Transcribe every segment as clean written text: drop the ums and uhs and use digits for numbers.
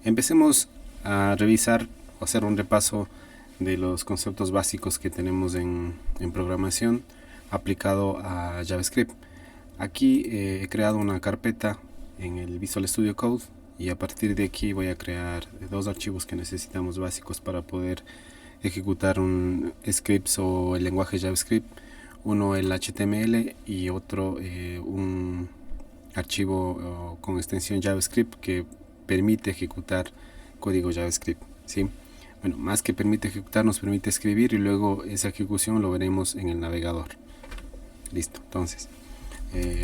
Empecemos a revisar o hacer un repaso de los conceptos básicos que tenemos en programación aplicado a JavaScript. Aquí he creado una carpeta en el Visual Studio Code y a partir de aquí voy a crear dos archivos que necesitamos básicos para poder ejecutar un scripts o el lenguaje JavaScript. Uno el HTML y otro un archivo con extensión JavaScript que permite ejecutar código JavaScript, ¿sí? Bueno, más que permite ejecutar, nos permite escribir y luego esa ejecución lo veremos en el navegador. Listo, entonces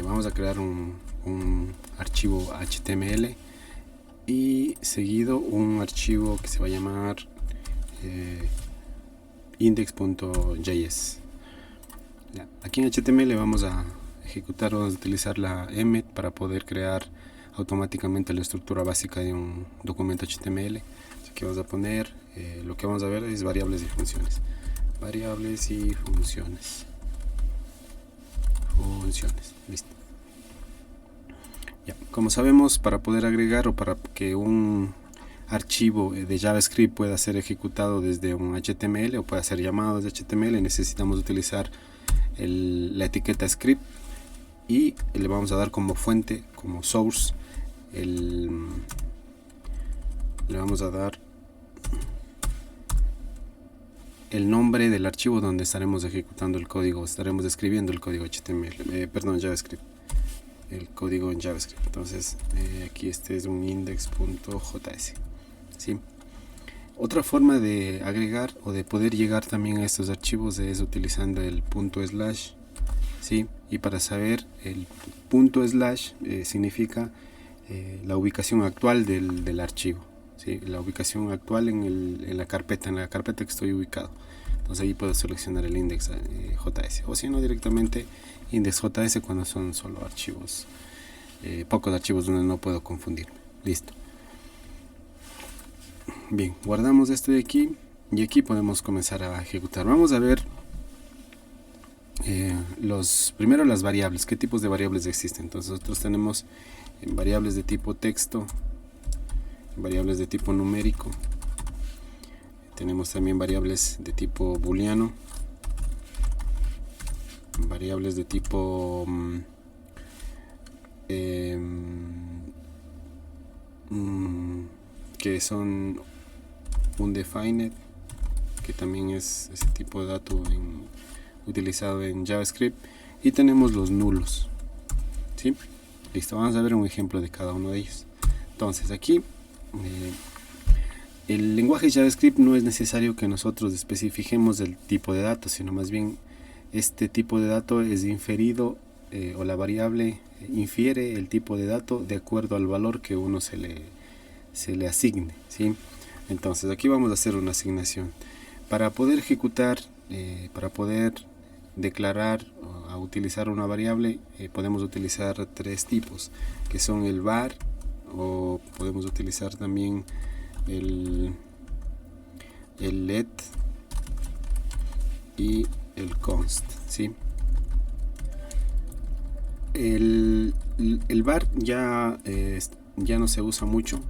vamos a crear un archivo HTML y seguido un archivo que se va a llamar index.js. Aquí en HTML vamos a ejecutar, vamos a utilizar la emmet para poder crear automáticamente la estructura básica de un documento HTML. Aquí vamos a poner, lo que vamos a ver es variables y funciones. Variables y funciones. Listo. Ya, como sabemos, para poder agregar o para que un archivo de JavaScript pueda ser ejecutado desde un HTML o pueda ser llamado desde HTML, necesitamos utilizar la etiqueta script y le vamos a dar como fuente, como source, le vamos a dar el nombre del archivo donde estaremos ejecutando el código, estaremos escribiendo el código HTML, JavaScript, el código en JavaScript. Entonces aquí este es un index.js, ¿sí? Otra forma de agregar o de poder llegar también a estos archivos es utilizando el /, ¿sí? Y para saber, el // significa la ubicación actual del archivo, ¿sí? La ubicación actual en la carpeta que estoy ubicado. Entonces ahí puedo seleccionar el index.js o si no directamente index.js cuando son solo archivos, pocos archivos donde no puedo confundirme. Listo. Bien, guardamos esto de aquí y aquí podemos comenzar a ejecutar. Vamos a ver primero las variables, qué tipos de variables existen. Entonces nosotros tenemos variables de tipo texto, variables de tipo numérico, tenemos también variables de tipo booleano, variables de tipo que son undefined, que también es ese tipo de dato utilizado en JavaScript, y tenemos los nulos, ¿sí? Listo, vamos a ver un ejemplo de cada uno de ellos. Entonces aquí el lenguaje JavaScript no es necesario que nosotros especifiquemos el tipo de dato, sino más bien este tipo de dato es inferido o la variable infiere el tipo de dato de acuerdo al valor que uno se le asigne, ¿sí? Entonces aquí vamos a hacer una asignación para poder ejecutar, para poder declarar a utilizar una variable. Podemos utilizar tres tipos, que son el var, o podemos utilizar también el let y el const, ¿sí? El var ya no se usa mucho,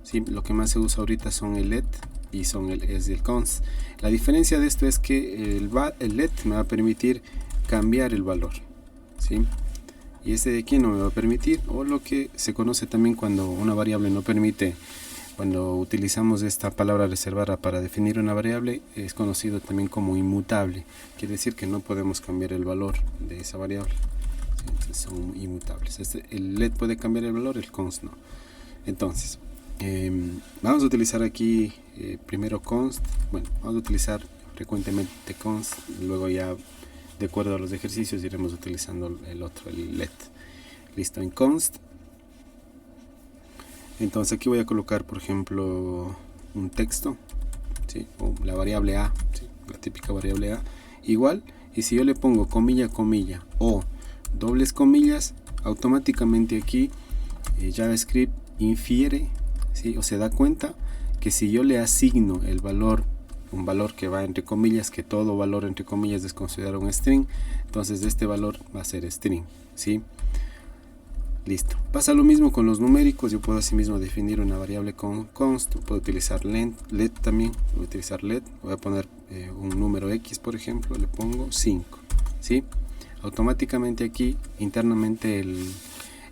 ¿sí? Lo que más se usa ahorita son el let y es el const. La diferencia de esto es que el let me va a permitir cambiar el valor, ¿sí? Y este de aquí no me va a permitir, o lo que se conoce también cuando una variable no permite, cuando utilizamos esta palabra reservada para definir una variable, es conocido también como inmutable. Quiere decir que no podemos cambiar el valor de esa variable, ¿sí? Entonces son inmutables. El let puede cambiar el valor, el const no. Entonces vamos a utilizar aquí primero const. Bueno, vamos a utilizar frecuentemente const, luego ya de acuerdo a los ejercicios iremos utilizando el otro, el let. Listo, en const. Entonces aquí voy a colocar, por ejemplo, un texto, ¿sí? O la variable a, ¿sí? La típica variable a, igual, y si yo le pongo comilla, comilla o dobles comillas, automáticamente aquí JavaScript infiere, ¿sí? O se da cuenta que si yo le asigno el valor, un valor que va entre comillas, que todo valor entre comillas es considerado un string, entonces este valor va a ser string, ¿sí? Listo. Pasa lo mismo con los numéricos. Yo puedo asimismo definir una variable con const. Puedo utilizar let también. Voy a utilizar let. Voy a poner un número x, por ejemplo. Le pongo 5. ¿Sí? Automáticamente aquí, internamente,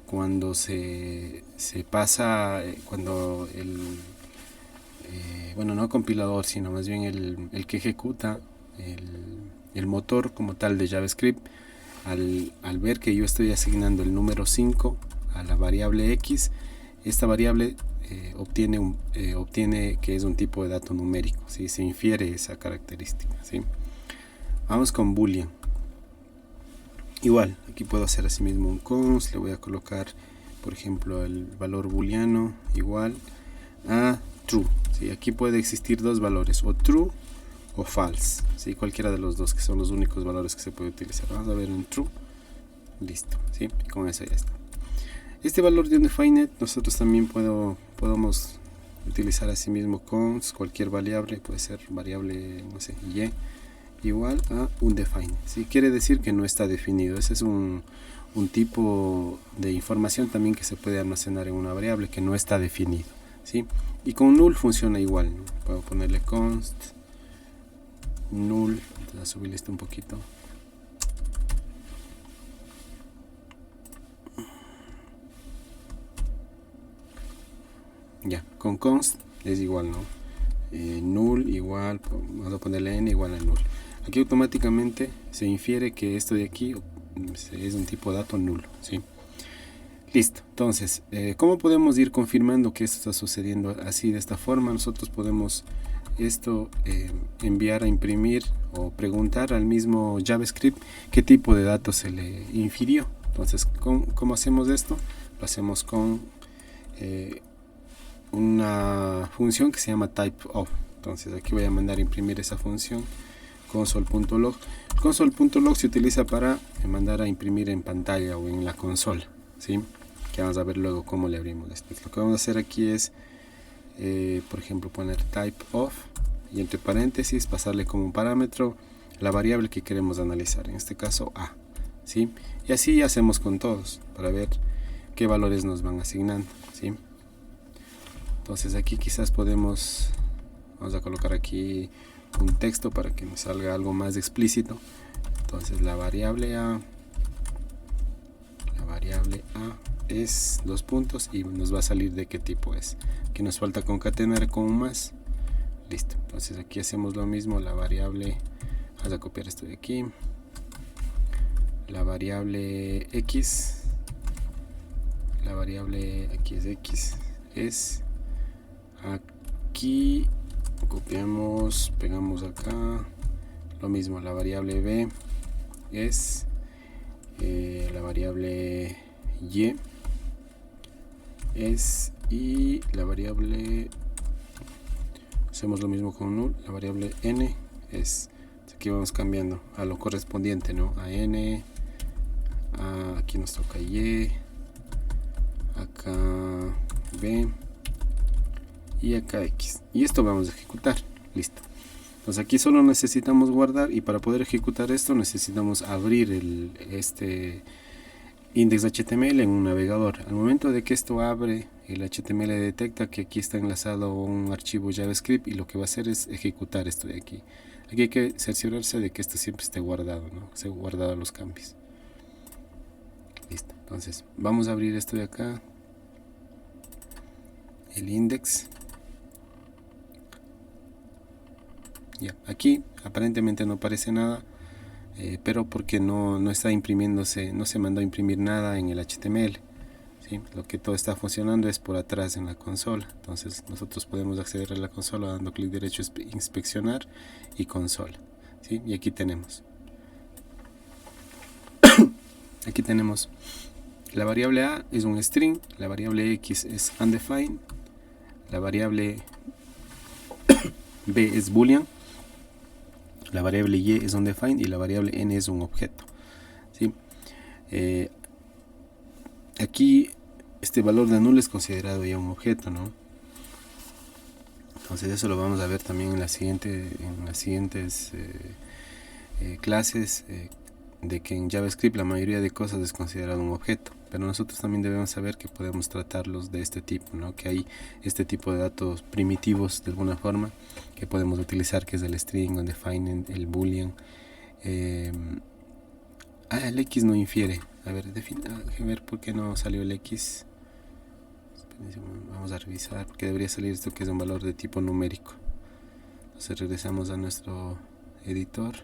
cuando se pasa, cuando bueno, no compilador, sino más bien el que ejecuta el motor como tal de JavaScript, al ver que yo estoy asignando el número 5 a la variable x, esta variable obtiene que es un tipo de dato numérico, ¿sí? Se infiere esa característica, ¿sí? Vamos con boolean. Igual, aquí puedo hacer asimismo un const, le voy a colocar, por ejemplo, el valor booleano igual a true, ¿sí? Aquí puede existir dos valores, o true o false, ¿sí? Cualquiera de los dos, que son los únicos valores que se puede utilizar. Vamos a ver en true. Listo, ¿sí? Y con eso ya está. Este valor de undefined nosotros también podemos utilizar asimismo const, cualquier variable, puede ser variable, no sé, y igual a undefined, ¿sí? Quiere decir que no está definido. Ese es un tipo de información también que se puede almacenar en una variable que no está definido, ¿sí? Y con null funciona igual, ¿no? Puedo ponerle const null. Voy a subirle esto un poquito. Ya, con const es igual, ¿no? Null igual, vamos a ponerle n igual a null. Aquí automáticamente se infiere que esto de aquí es un tipo de dato nulo, ¿sí? Listo. Entonces, ¿cómo podemos ir confirmando que esto está sucediendo así, de esta forma? Nosotros podemos enviar a imprimir o preguntar al mismo JavaScript qué tipo de datos se le infirió. Entonces, ¿cómo hacemos esto? Lo hacemos con una función que se llama typeof. Entonces aquí voy a mandar a imprimir esa función, console.log. Console.log se utiliza para mandar a imprimir en pantalla o en la consola, ¿sí? Que vamos a ver luego cómo le abrimos esto. Lo que vamos a hacer aquí es por ejemplo poner typeof y entre paréntesis pasarle como parámetro la variable que queremos analizar, en este caso a, ¿sí? Y así hacemos con todos para ver qué valores nos van asignando, ¿sí? Entonces aquí quizás vamos a colocar aquí un texto para que nos salga algo más explícito. Entonces la variable a es 2 puntos y nos va a salir de qué tipo es. Aquí nos falta concatenar con un más. Listo. Entonces aquí hacemos lo mismo, la variable, vamos a copiar esto de aquí, la variable x, la variable aquí es x, es aquí, copiamos, pegamos acá, lo mismo, la variable b es la variable y es, y la variable, hacemos lo mismo con null, la variable n es, aquí vamos cambiando a lo correspondiente, ¿no? A n, aquí nos toca y, acá b y acá x, y esto vamos a ejecutar. Listo. Entonces aquí solo necesitamos guardar, y para poder ejecutar esto necesitamos abrir este index.html en un navegador. Al momento de que esto abre, el HTML detecta que aquí está enlazado un archivo JavaScript y lo que va a hacer es ejecutar esto de aquí. Aquí hay que cerciorarse de que esto siempre esté guardado, ¿no? Se guardado los cambios. Listo. Entonces vamos a abrir esto de acá, el index. Ya, aquí aparentemente no aparece nada, pero porque no está imprimiéndose, no se mandó a imprimir nada en el HTML, ¿sí? Lo que todo está funcionando es por atrás en la consola. Entonces nosotros podemos acceder a la consola dando clic derecho, inspeccionar y consola, ¿sí? Y aquí tenemos la variable a es un string, la variable x es undefined, la variable b es boolean, la variable y es undefined y la variable n es un objeto, ¿sí? Aquí este valor de null es considerado ya un objeto, ¿no? Entonces eso lo vamos a ver también en las siguientes clases, de que en JavaScript la mayoría de cosas es considerado un objeto, pero nosotros también debemos saber que podemos tratarlos de este tipo, ¿no? Que hay este tipo de datos primitivos de alguna forma que podemos utilizar, que es el string, el define, el boolean. El X no infiere. A ver, ver por qué no salió el X. Vamos a revisar, porque debería salir esto, que es un valor de tipo numérico. Entonces regresamos a nuestro editor.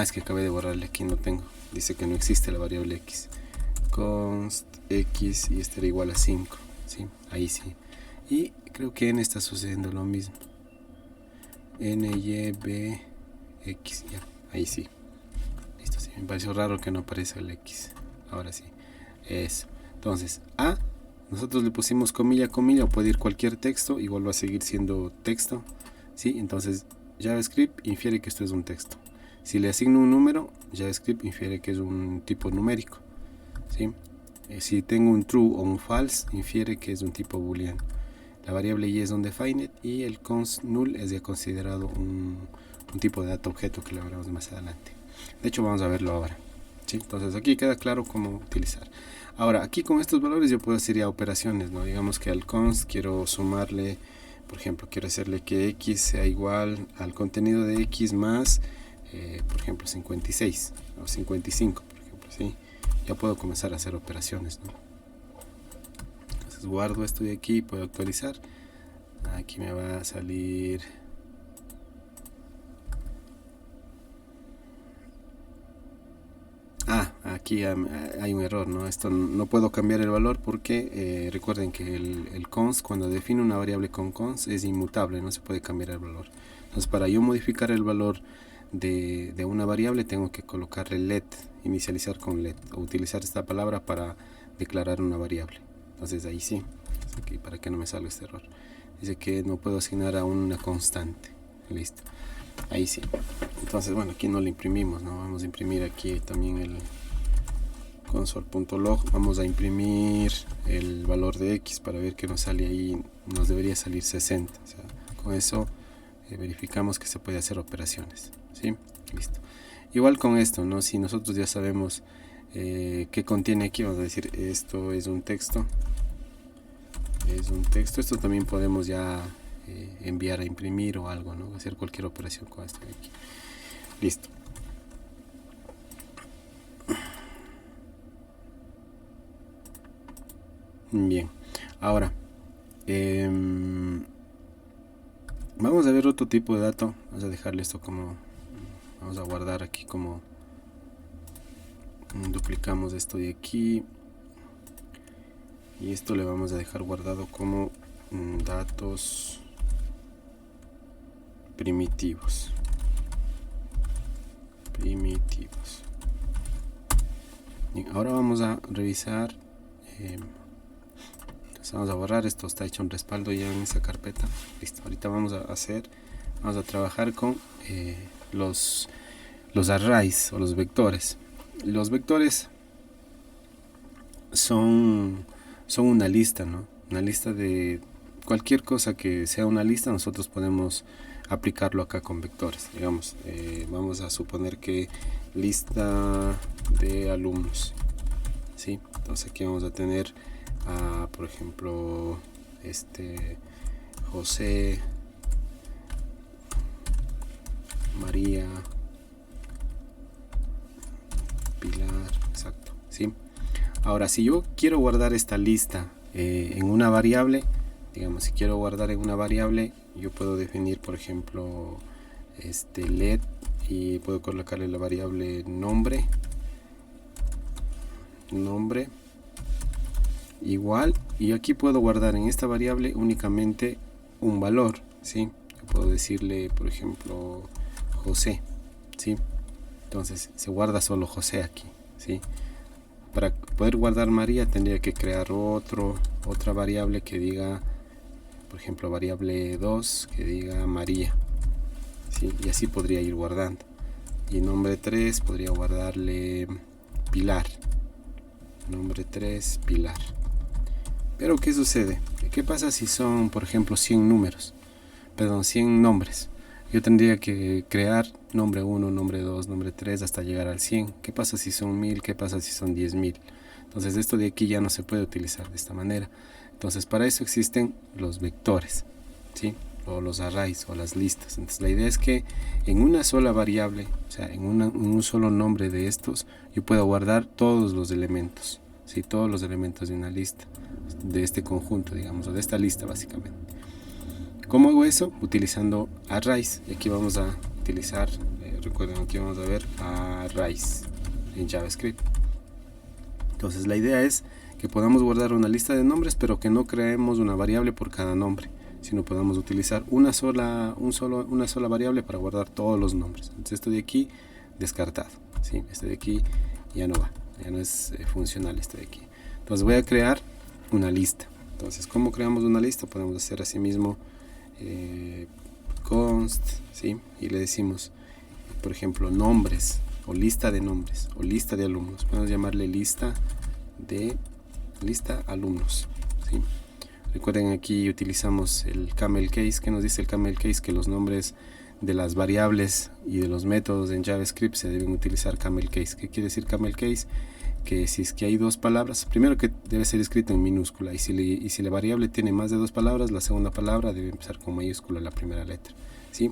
Es que acabé de borrarle, aquí no tengo. Dice que no existe la variable X. Const X y este era igual a 5. ¿Sí? Ahí sí. Y creo que en está sucediendo lo mismo. N, Y, B, X. Ya, ahí sí. Listo, sí. Me pareció raro que no aparezca el X. Ahora sí. Eso. Entonces, nosotros le pusimos comilla, comilla, o puede ir cualquier texto, igual va a seguir siendo texto. ¿Sí? Entonces, JavaScript infiere que esto es un texto. Si le asigno un número, JavaScript infiere que es un tipo numérico. ¿Sí? Si tengo un true o un false, infiere que es un tipo booleano. La variable y es undefined y el const null es ya considerado un tipo de data objeto, que lo veremos más adelante. De hecho, vamos a verlo ahora. ¿Sí? Entonces aquí queda claro cómo utilizar. Ahora, aquí con estos valores yo puedo hacer ya operaciones, ¿no? Digamos que al const quiero sumarle, por ejemplo, quiero hacerle que x sea igual al contenido de x más, por ejemplo, 56 o 55, por ejemplo, ¿sí? Ya puedo comenzar a hacer operaciones, ¿no? Entonces guardo esto de aquí, puedo actualizar. Aquí me va a salir... aquí hay un error, ¿no? Esto no puedo cambiar el valor porque recuerden que el const, cuando define una variable con const, es inmutable, no se puede cambiar el valor. Entonces, para yo modificar el valor de una variable, tengo que colocarle let, inicializar con let, o utilizar esta palabra para declarar una variable. Entonces ahí sí, aquí, para que no me salga este error. Dice que no puedo asignar a una constante. Listo. Ahí sí. Entonces, bueno, aquí no lo imprimimos, ¿no? Vamos a imprimir aquí también el console.log. Vamos a imprimir el valor de x para ver que nos sale ahí. Nos debería salir 60. O sea, con eso verificamos que se puede hacer operaciones. ¿Sí? Listo. Igual con esto, ¿no? Si nosotros ya sabemos qué contiene aquí, vamos a decir, esto es un texto. Es un texto. Esto también podemos ya enviar a imprimir o algo, ¿no? Hacer cualquier operación con esto de aquí. Listo. Bien, ahora vamos a ver otro tipo de dato. Vamos a dejarle esto como, vamos a guardar aquí como, duplicamos esto de aquí y esto le vamos a dejar guardado como datos primitivos. Bien, ahora vamos a revisar. Vamos a borrar esto, está hecho un respaldo ya en esa carpeta. Listo, ahorita vamos a trabajar con los arrays o los vectores. Los vectores son una lista, ¿no? Una lista de cualquier cosa que sea una lista, nosotros podemos aplicarlo acá con vectores. Digamos, vamos a suponer que lista de alumnos, ¿sí? Entonces aquí vamos a tener por ejemplo, José, María, Pilar, exacto, ¿sí? Ahora, si yo quiero guardar esta lista en una variable, digamos, si quiero guardar en una variable, yo puedo definir, por ejemplo, let, y puedo colocarle la variable nombre igual, y aquí puedo guardar en esta variable únicamente un valor, ¿sí? Yo puedo decirle, por ejemplo, José, ¿sí? Entonces se guarda solo José aquí, ¿sí? Para poder guardar María tendría que crear otra variable que diga, por ejemplo, variable 2 que diga María, ¿sí? Y así podría ir guardando. Y nombre 3 podría guardarle Pilar, nombre 3 Pilar. Pero ¿qué sucede? ¿Qué pasa si son, por ejemplo, 100 nombres? yo tendría que crear nombre 1, nombre 2, nombre 3 hasta llegar al 100. ¿Qué pasa si son 1000? ¿Qué pasa si son 10.000? Entonces esto de aquí ya no se puede utilizar de esta manera. Entonces para eso existen los vectores, ¿sí? O los arrays o las listas. Entonces la idea es que en una sola variable, o sea, en un solo nombre de estos, yo puedo guardar todos los elementos, ¿sí? Todos los elementos de una lista, de este conjunto, digamos, o de esta lista básicamente. ¿Cómo hago eso? Utilizando arrays. Y aquí vamos a utilizar, recuerden, aquí vamos a ver arrays en JavaScript. Entonces la idea es que podamos guardar una lista de nombres, pero que no creemos una variable por cada nombre, sino podamos utilizar una sola variable para guardar todos los nombres. Entonces esto de aquí descartado, ¿sí? Este de aquí ya no va, ya no es funcional este de aquí. Entonces voy a crear una lista. Entonces, ¿cómo creamos una lista? Podemos hacer así mismo const, ¿sí? Y le decimos, por ejemplo, nombres, o lista de nombres, o lista de alumnos. Podemos llamarle lista alumnos, ¿sí? Recuerden, aquí utilizamos el camel case. ¿Qué nos dice el camel case? Que los nombres de las variables y de los métodos en JavaScript se deben utilizar camel case. ¿Qué quiere decir camel case? Que si es que hay dos palabras, primero que debe ser escrito en minúscula, y si la variable tiene más de dos palabras, la segunda palabra debe empezar con mayúscula la primera letra, ¿sí?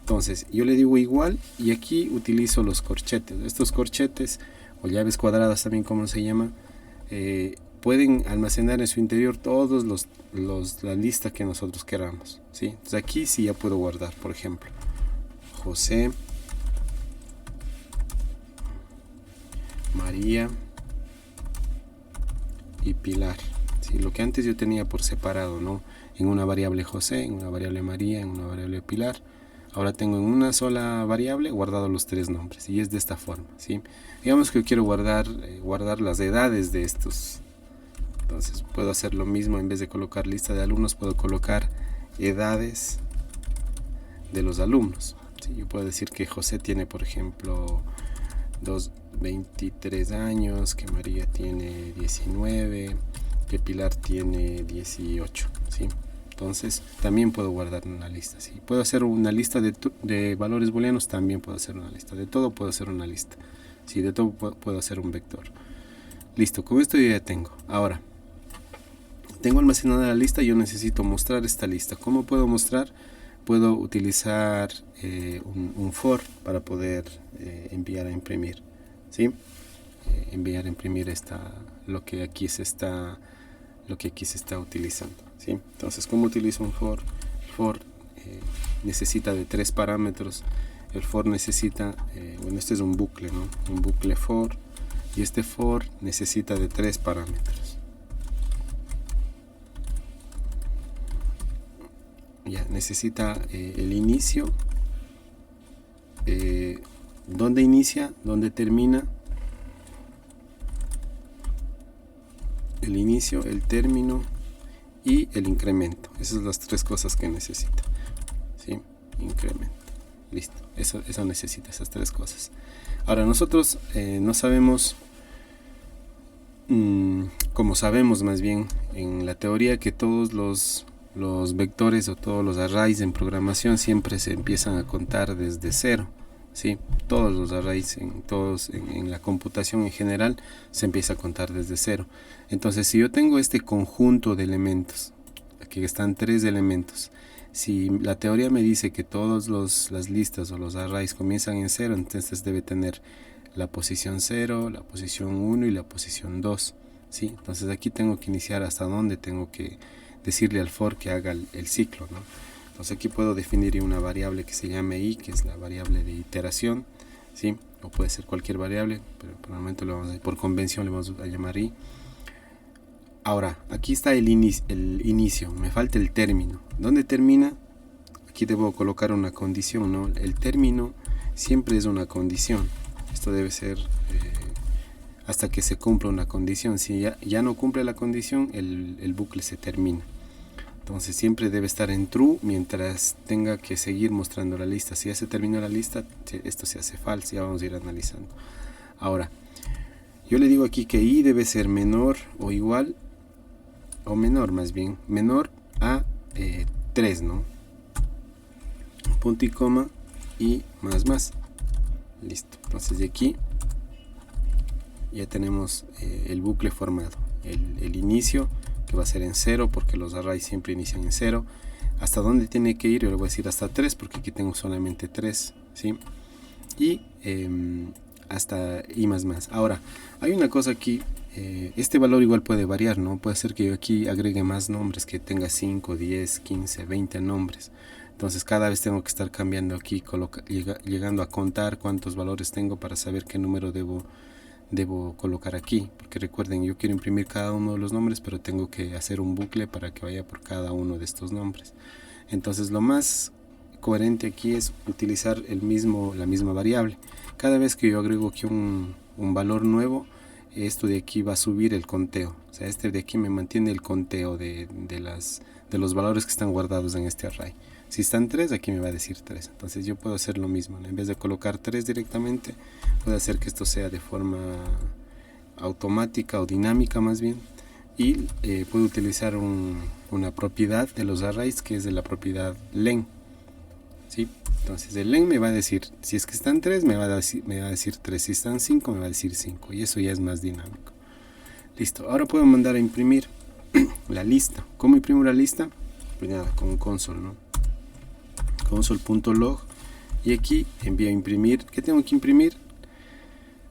Entonces yo le digo igual, y aquí utilizo los corchetes. Estos corchetes, o llaves cuadradas también como se llama, pueden almacenar en su interior todos la lista que nosotros queramos, ¿sí? Entonces aquí sí ya puedo guardar, por ejemplo, José, María y Pilar, ¿sí? Lo que antes yo tenía por separado, ¿no? En una variable José, en una variable María, en una variable Pilar. Ahora tengo en una sola variable guardado los tres nombres, y es de esta forma, ¿sí? Digamos que yo quiero guardar las edades de estos. Entonces puedo hacer lo mismo. En vez de colocar lista de alumnos, puedo colocar edades de los alumnos, ¿sí? Yo puedo decir que José tiene, por ejemplo, 23 años, que María tiene 19, que Pilar tiene 18, ¿sí? Entonces también puedo guardar una lista, ¿sí? Puedo hacer una lista de valores booleanos, también puedo hacer una lista. De todo puedo hacer una lista, ¿sí? De todo puedo hacer un vector. Listo, con esto yo ya tengo. Ahora, tengo almacenada la lista, yo necesito mostrar esta lista. ¿Cómo puedo mostrar? Puedo utilizar un for para poder enviar a imprimir, ¿sí? Enviar a imprimir lo que aquí se está utilizando, ¿sí? Entonces, ¿cómo utilizo un for? El for necesita de 3 parámetros. El for necesita, bueno, este es un bucle, ¿no? Un bucle for, y este for necesita de 3 parámetros. Ya necesita el inicio, dónde inicia, dónde termina, el inicio, el término y el incremento. Esas son las 3 cosas que necesita, ¿sí? Incremento, listo, eso necesita, esas 3 cosas. Ahora nosotros no sabemos, como sabemos más bien en la teoría, que todos los vectores o todos los arrays en programación siempre se empiezan a contar desde cero, ¿sí? Todos los arrays en la computación en general se empieza a contar desde cero. Entonces, si yo tengo este conjunto de elementos, aquí están 3 elementos, si la teoría me dice que todas las listas o los arrays comienzan en 0, entonces debe tener la posición 0, la posición 1 y la posición 2, ¿sí? Entonces aquí tengo que iniciar hasta donde tengo que decirle al for que haga el ciclo, ¿no? Entonces aquí puedo definir una variable que se llame i, que es la variable de iteración, ¿sí? O puede ser cualquier variable, pero por el momento por convención le vamos a llamar i. Ahora, aquí está el inicio, me falta el término. ¿Dónde termina? Aquí debo colocar una condición, ¿no? El término siempre es una condición. Esto debe ser hasta que se cumpla una condición. Si ya no cumple la condición, el bucle se termina. Entonces siempre debe estar en true mientras tenga que seguir mostrando la lista. Si ya se terminó la lista, esto se hace false. Ya vamos a ir analizando. Ahora, yo le digo aquí que i debe ser menor o igual, o menor más bien, menor a 3, ¿no? punto y coma y más. Listo. Entonces de aquí ya tenemos el bucle formado. El inicio, que va a ser en 0, porque los arrays siempre inician en 0. ¿Hasta dónde tiene que ir? Yo le voy a decir hasta 3, porque aquí tengo solamente 3, ¿sí? Y hasta i más. Ahora, hay una cosa aquí. Este valor igual puede variar, ¿no? Puede ser que yo aquí agregue más nombres, que tenga 5, 10, 15, 20 nombres. Entonces cada vez tengo que estar cambiando aquí, llegando a contar cuántos valores tengo para saber qué número debo colocar aquí. Porque recuerden, yo quiero imprimir cada uno de los nombres, pero tengo que hacer un bucle para que vaya por cada uno de estos nombres. Entonces lo más coherente aquí es utilizar la misma variable. Cada vez que yo agrego aquí un valor nuevo, esto de aquí va a subir el conteo. O sea, este de aquí me mantiene el conteo de los valores que están guardados en este array. Si están 3, aquí me va a decir 3. Entonces yo puedo hacer lo mismo, ¿no? En vez de colocar 3 directamente, puedo hacer que esto sea de forma automática o dinámica más bien. Y puedo utilizar una propiedad de los arrays, que es de la propiedad len. ¿Sí? Entonces el len me va a decir, si es que están 3, me va a decir 3. Si están 5, me va a decir 5. Y eso ya es más dinámico. Listo. Ahora puedo mandar a imprimir la lista. ¿Cómo imprimo la lista? Pues nada, con un console, ¿no? Console.log. Y aquí envío a imprimir. ¿Qué tengo que imprimir?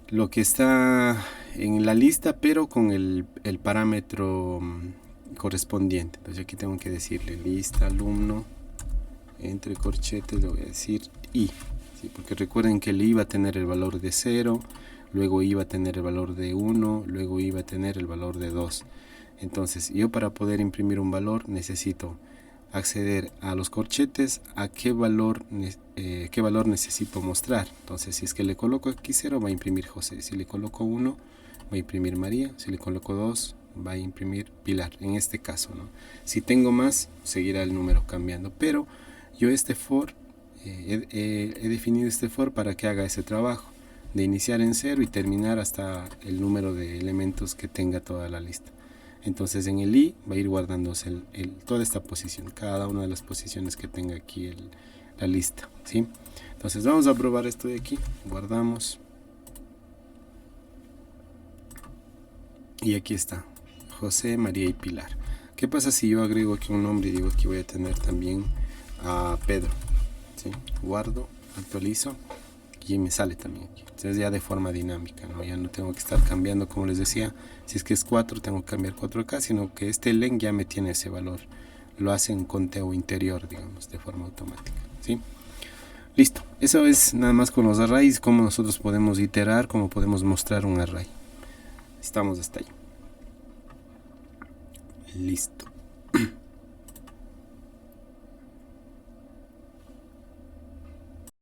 Lo que está en la lista, pero con el parámetro correspondiente. Entonces aquí tengo que decirle lista alumno, entre corchetes le voy a decir i, ¿sí? Porque recuerden que el i va a tener el valor de 0, luego i va a tener el valor de 1, luego i va a tener el valor de 2. Entonces yo, para poder imprimir un valor, necesito acceder a los corchetes, a qué valor necesito mostrar. Entonces si es que le coloco aquí 0, va a imprimir José. Si le coloco 1, va a imprimir María. Si le coloco 2, va a imprimir Pilar, en este caso, ¿no? Si tengo más, seguirá el número cambiando, pero yo este for, he definido este for para que haga ese trabajo de iniciar en 0 y terminar hasta el número de elementos que tenga toda la lista. Entonces en el i va a ir guardándose toda esta posición, cada una de las posiciones que tenga aquí la lista, ¿sí? Entonces vamos a probar esto de aquí, guardamos. Y aquí está, José, María y Pilar. ¿Qué pasa si yo agrego aquí un nombre y digo que voy a tener también a Pedro? ¿Sí? Guardo, actualizo y me sale también aquí. Entonces ya de forma dinámica, ¿no? Ya no tengo que estar cambiando, como les decía, si es que es 4 tengo que cambiar 4 acá, sino que este len ya me tiene ese valor. Lo hace en conteo interior, digamos, de forma automática, ¿sí? Listo, eso es nada más con los arrays, cómo nosotros podemos iterar, cómo podemos mostrar un array. Estamos hasta ahí. Listo.